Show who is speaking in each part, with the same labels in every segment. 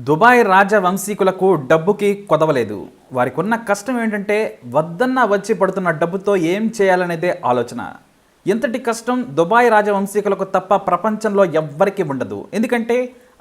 Speaker 1: Dubai రాజవంశీకులకు డబ్బుకి కొదవలేదు. వారికున్న కష్టం ఏంటంటే వద్దన్నా వచ్చి పడుతున్న డబ్బుతో ఏం చేయాలనేదే ఆలోచన. ఎంతటి కష్టం దుబాయ్ రాజవంశీకులకు తప్ప ప్రపంచంలో ఎవ్వరికీ ఉండదు. ఎందుకంటే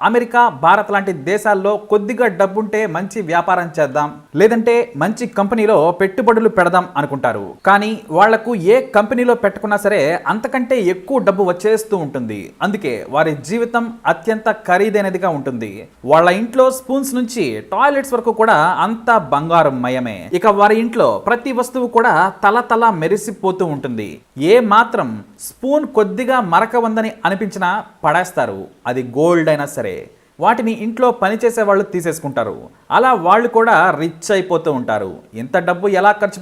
Speaker 1: అమెరికా, భారత్ లాంటి దేశాల్లో కొద్దిగా డబ్బుంటే మంచి వ్యాపారం చేద్దాం, లేదంటే మంచి కంపెనీలో పెట్టుబడులు పెడదాం అనుకుంటారు. కానీ వాళ్లకు ఏ కంపెనీలో పెట్టుకున్నా సరే అంతకంటే ఎక్కువ డబ్బు వచ్చేస్తూ ఉంటుంది. అందుకే వారి జీవితం అత్యంత ఖరీదైనదిగా ఉంటుంది. వాళ్ళ ఇంట్లో స్పూన్స్ నుంచి టాయిలెట్స్ వరకు కూడా అంతా బంగారం మయమే. ఇక వారి ఇంట్లో ప్రతి వస్తువు కూడా తల మెరిసిపోతూ ఉంటుంది. ఏ మాత్రం స్పూన్ కొద్దిగా మరక ఉందని అనిపించినా పడేస్తారు. అది గోల్డ్ అయినా సరే వాటిని ఇంట్లో పనిచేసే వాళ్ళు తీసేసుకుంటారు. అలా వాళ్ళు కూడా రిచ్ అయిపోతూ ఉంటారు. ఇంత డబ్బు ఎలా ఖర్చు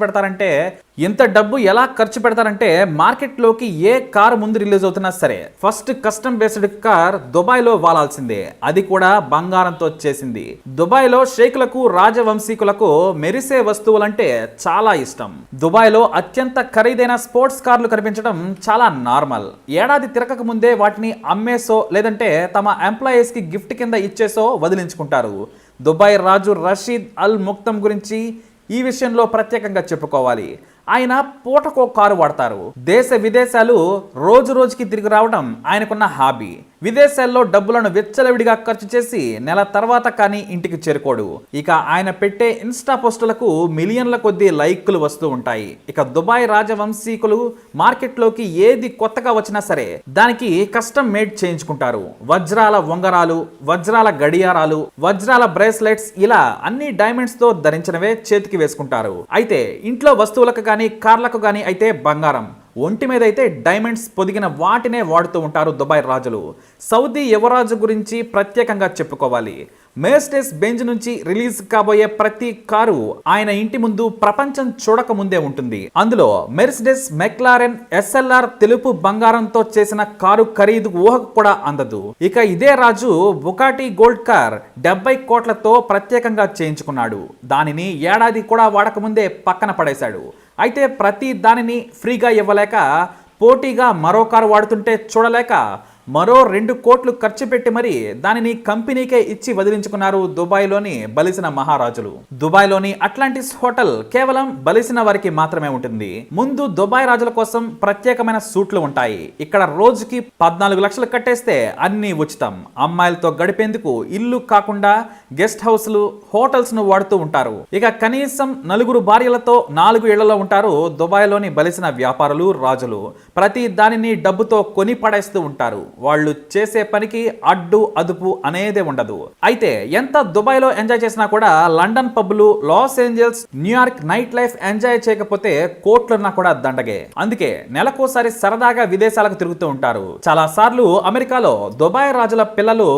Speaker 1: పెడతారంటే మార్కెట్లోకి ఏ కారు ముందు రిలీజ్ అవుతున్నా సరే ఫస్ట్ కస్టమ్ బేస్డ్ కార్ దుబాయ్లో వాలాల్సిందే. అది కూడా బంగారంతో చేసింది. దుబాయ్లో షేకులకు, రాజవంశీకులకు మెరిసే వస్తువులంటే చాలా ఇష్టం. దుబాయ్లో అత్యంత ఖరీదైన స్పోర్ట్స్ కార్లు కనిపించడం చాలా నార్మల్. ఏడాది తిరగక ముందే వాటిని అమ్మేసో లేదంటే తమ ఎంప్లాయీస్కి గిఫ్ట్ కింద ఇచ్చేసో వదిలించుకుంటారు. దుబాయ్ రాజు రషీద్ అల్ ముక్తమ్ గురించి ఈ విషయంలో ప్రత్యేకంగా చెప్పుకోవాలి. ఆయన పూటకో కారు వాడతారు. దేశ విదేశాలు రోజు రోజుకి తిరిగి రావడం ఆయనకున్న హాబీ. విదేశాల్లో డబ్బులను విచ్చలవిడిగా ఖర్చు చేసి నెల తర్వాత కానీ ఇంటికి చేరుకోడు. ఇక ఆయన పెట్టే ఇన్స్టా పోస్టులకు మిలియన్ల కొద్దీ లైక్లు వస్తూ ఉంటాయి. ఇక దుబాయ్ రాజవంశీకులు మార్కెట్లోకి ఏది కొత్తగా వచ్చినా సరే దానికి కస్టమ్ మేడ్ చేయించుకుంటారు. వజ్రాల ఉంగరాలు, వజ్రాల గడియారాలు, వజ్రాల బ్రేస్లెట్స్, ఇలా అన్ని డైమండ్స్ తో ధరించినవే చేతికి వేసుకుంటారు. అయితే ఇంట్లో వస్తువులకు కానీ కార్లకు కానీ అయితే బంగారం, ఒంటి మీద అయితే డైమండ్స్ పొదిగిన వాటినే వాడుతూ ఉంటారు దుబాయ్ రాజులు. సౌదీ యువరాజు గురించి ప్రత్యేకంగా చెప్పుకోవాలి. మెర్సిడెస్ బెంజ్ నుంచి రిలీజ్ కాబోయే ప్రతి కారు ఆయన ఇంటి ముందు ప్రపంచం చూడక ముందే ఉంటుంది. అందులో మెర్సిడెస్ మెక్లారెన్ SLR తెలుపు బంగారంతో చేసిన కారు ఖరీదు ఊహకు కూడా అందదు. ఇక ఇదే రాజు బుగాటి గోల్డ్ కార్ 70 కోట్లతో ప్రత్యేకంగా చేయించుకున్నాడు. దానిని ఏడాది కూడా వాడకముందే పక్కన పడేశాడు. అయితే ప్రతి దానిని ఫ్రీగా ఇవ్వలేక, పోటీగా మరో కారు వాడుతుంటే చూడలేక మరో 2 కోట్లు ఖర్చు పెట్టి మరి దానిని కంపెనీకే ఇచ్చి వదిలించుకున్నారు దుబాయ్లోని బలిసిన మహారాజులు. దుబాయ్లోని అట్లాంటిస్ హోటల్ కేవలం బలిసిన వారికి మాత్రమే ఉంటుంది. ముందు దుబాయ్ రాజుల కోసం ప్రత్యేకమైన సూట్లు ఉంటాయి. ఇక్కడ రోజుకి 14 లక్షలు కట్టేస్తే అన్ని ఉచితం. అమ్మాయిలతో గడిపేందుకు ఇల్లు కాకుండా గెస్ట్ హౌస్లు, హోటల్స్ ను వాడుతూ ఉంటారు. ఇక కనీసం 4 భార్యలతో 4 ఇళ్లలో ఉంటారు దుబాయ్లోని బలిసిన వ్యాపారులు, రాజులు. ప్రతి దానిని డబ్బుతో కొని పడేస్తూ ఉంటారు. వాళ్ళు చేసే పనికి అడ్డు అదుపు అనేదే ఉండదు. అయితే ఎంత దుబాయ్లో ఎంజాయ్ చేసినా కూడా లండన్ పబ్లు, Los Angeles, New York night life enjoy చేయకపోతే కోట్లున్నా కూడా దండగే. అందుకే నెలకోసారి సరదాగా విదేశాలకు తిరుగుతూ ఉంటారు. చాలా సార్లు అమెరికాలో దుబాయ్ రాజుల పిల్లలు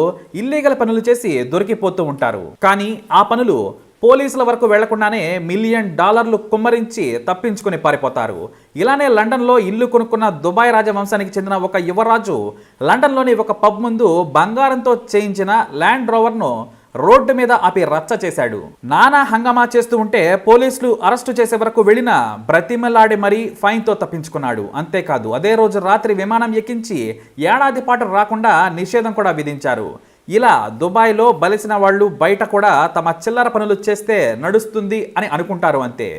Speaker 1: ఇల్లీగల్ పనులు చేసి దొరికిపోతూ ఉంటారు. కానీ ఆ పనులు పోలీసుల వరకు వెళ్లకుండానే $1 మిలియన్ కుమ్మరించి తప్పించుకుని పారిపోతారు. ఇలానే లండన్లో ఇల్లు కొనుక్కున్న దుబాయ్ రాజవంశానికి చెందిన ఒక యువరాజు లండన్లోని ఒక పబ్ ముందు బంగారంతో చేయించిన ల్యాండ్ రోవర్ను రోడ్డు మీద ఆపి రచ్చ చేశాడు. నానా హంగామా చేస్తూ ఉంటే పోలీసులు అరెస్టు చేసే వరకు వెళ్ళిన బ్రతిమలాడి మరీ ఫైన్తో తప్పించుకున్నాడు. అంతేకాదు అదే రోజు రాత్రి విమానం ఎక్కించి ఏడాది పాటు రాకుండా నిషేధం కూడా విధించారు. ఇలా దుబాయ్లో బలిసిన వాళ్ళు బయట కూడా తమ చిల్లర పనులు చేస్తే నడుస్తుంది అని అనుకుంటారు అంతే.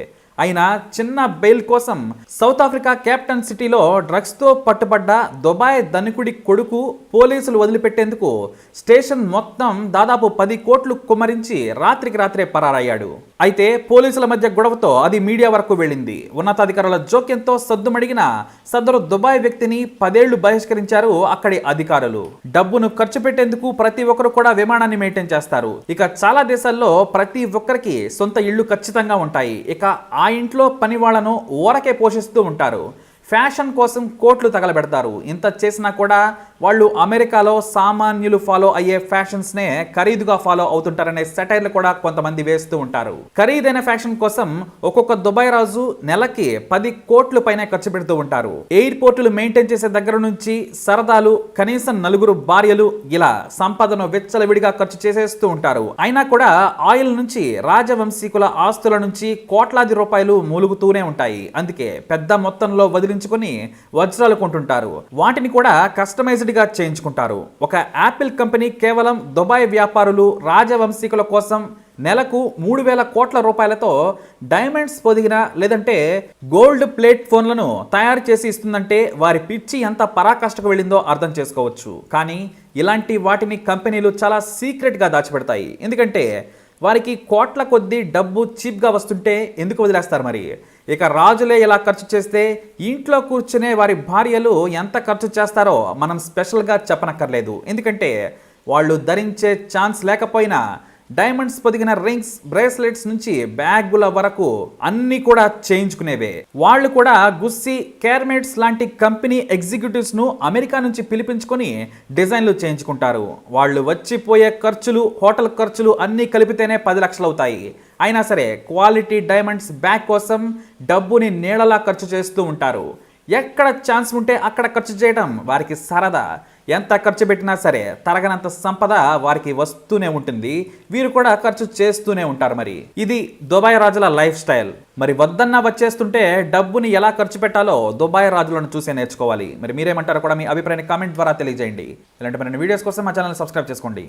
Speaker 1: అయినా చిన్న బెయిల్ కోసం సౌత్ ఆఫ్రికా క్యాప్టన్ సిటీలో డ్రగ్స్తో పట్టుబడ్డ దుబాయ్ ధనికుడి కొడుకు పోలీసులు వదిలిపెట్టేందుకు స్టేషన్ మొత్తం దాదాపు 10 కోట్లు కుమ్మరించి రాత్రికి రాత్రే పరారయ్యాడు. అయితే పోలీసుల మధ్య గొడవతో అది మీడియా వరకు వెళ్ళింది. ఉన్నతాధికారుల జోక్యంతో సద్దుమడిగిన సదరు దుబాయ్ వ్యక్తిని 10 ఏళ్లు బహిష్కరించారు అక్కడి అధికారులు. డబ్బును ఖర్చు పెట్టేందుకు ప్రతి ఒక్కరు కూడా విమానాన్ని మెయింటైన్ చేస్తారు. ఇక చాలా దేశాల్లో ప్రతి ఒక్కరికి సొంత ఇళ్లు ఖచ్చితంగా ఉంటాయి. ఇక ఆ ఇంట్లో పని వాళ్లను ఊరకే పోషిస్తూ ఉంటారు. ఫ్యాషన్ కోసం కోట్లు తగలబెడతారు. ఇంత చేసినా కూడా వాళ్ళు అమెరికాలో సామాన్యులు ఫాలో అయ్యే ఫ్యాషన్స్నే ఖరీదుగా ఫాలో అవుతుంటారనే సెటైర్లు కూడా కొంతమంది వేస్తూ ఉంటారు. ఖరీదైన ఫ్యాషన్ కోసం ఒక్కొక్క దుబాయ్ రాజు నెలకి 10 కోట్ల పైన ఖర్చు పెడుతూ ఉంటారు. ఎయిర్పోర్టులు మెయింటైన్ చేసే దగ్గర నుంచి సరదాలు, కనీసం 4 భార్యలు, ఇలా సంపదను విచ్చలవిడిగా ఖర్చు చేసేస్తూ ఉంటారు. అయినా కూడా ఆయిల్ నుంచి, రాజవంశీకుల ఆస్తుల నుంచి కోట్లాది రూపాయలు మూలుగుతూనే ఉంటాయి. అందుకే పెద్ద మొత్తంలో వదిలించుకొని వజ్రాలు కొంటుంటారు. వాటిని కూడా కస్టమైజ్డ్ బేస్డ్గా చేయించుకుంటారు. ఒక యాపిల్ కంపెనీ కేవలం దుబాయ్ వ్యాపారులు రాజవంశీకుల కోసం నెలకు 3,000 కోట్ల రూపాయలతో డైమండ్స్ పొదిగిన లేదంటే గోల్డ్ ప్లేట్ ఫోన్లను తయారు చేసి ఇస్తుందంటే వారి పిచ్చి ఎంత పరాకాష్ఠకు వెళ్ళిందో అర్థం చేసుకోవచ్చు. కానీ ఇలాంటి వాటిని కంపెనీలు చాలా సీక్రెట్గా దాచిపెడతాయి. ఎందుకంటే వారికి కోట్ల కొద్దీ డబ్బు చీప్గా వస్తుంటే ఎందుకు వదిలేస్తారు మరి? ఇక రాజులే ఇలా ఖర్చు చేస్తే ఇంట్లో కూర్చునే వారి భార్యలు ఎంత ఖర్చు చేస్తారో మనం స్పెషల్గా చెప్పనక్కర్లేదు. ఎందుకంటే వాళ్ళు ధరించే ఛాన్స్ లేకపోయినా డైమండ్స్ పొదిగిన రింగ్స్, బ్రేస్లెట్స్ నుంచి బ్యాగుల వరకు అన్ని కూడా చేయించుకునేవే. వాళ్ళు కూడా గుస్సీ, కేర్మేట్స్ లాంటి కంపెనీ ఎగ్జిక్యూటివ్స్ ను అమెరికా నుంచి పిలిపించుకొని డిజైన్లు చేయించుకుంటారు. వాళ్ళు వచ్చిపోయే ఖర్చులు, హోటల్ ఖర్చులు అన్నీ కలిపితేనే 10 లక్షలు అవుతాయి. అయినా సరే క్వాలిటీ డైమండ్స్ బ్యాగ్ కోసం డబ్బుని నీళ్ళలా ఖర్చు చేస్తూ ఉంటారు. ఎక్కడ ఛాన్స్ ఉంటే అక్కడ ఖర్చు చేయడం వారికి సరదా. ఎంత ఖర్చు పెట్టినా సరే తరగనంత సంపద వారికి వస్తూనే ఉంటుంది. వీరు కూడా ఖర్చు చేస్తూనే ఉంటారు. మరి ఇది దుబాయ్ రాజుల లైఫ్ స్టైల్. మరి వద్దన్నా వచ్చేస్తుంటే డబ్బుని ఎలా ఖర్చు పెట్టాలో దుబాయ్ రాజులను చూసే నేర్చుకోవాలి. మరి మీరేమంటారో కూడా మీ అభిప్రాయాన్ని కామెంట్ ద్వారా తెలియజేయండి. ఇలాంటి మరిన్ని వీడియోస్ కోసం మా ఛానల్ సబ్స్క్రైబ్ చేసుకోండి.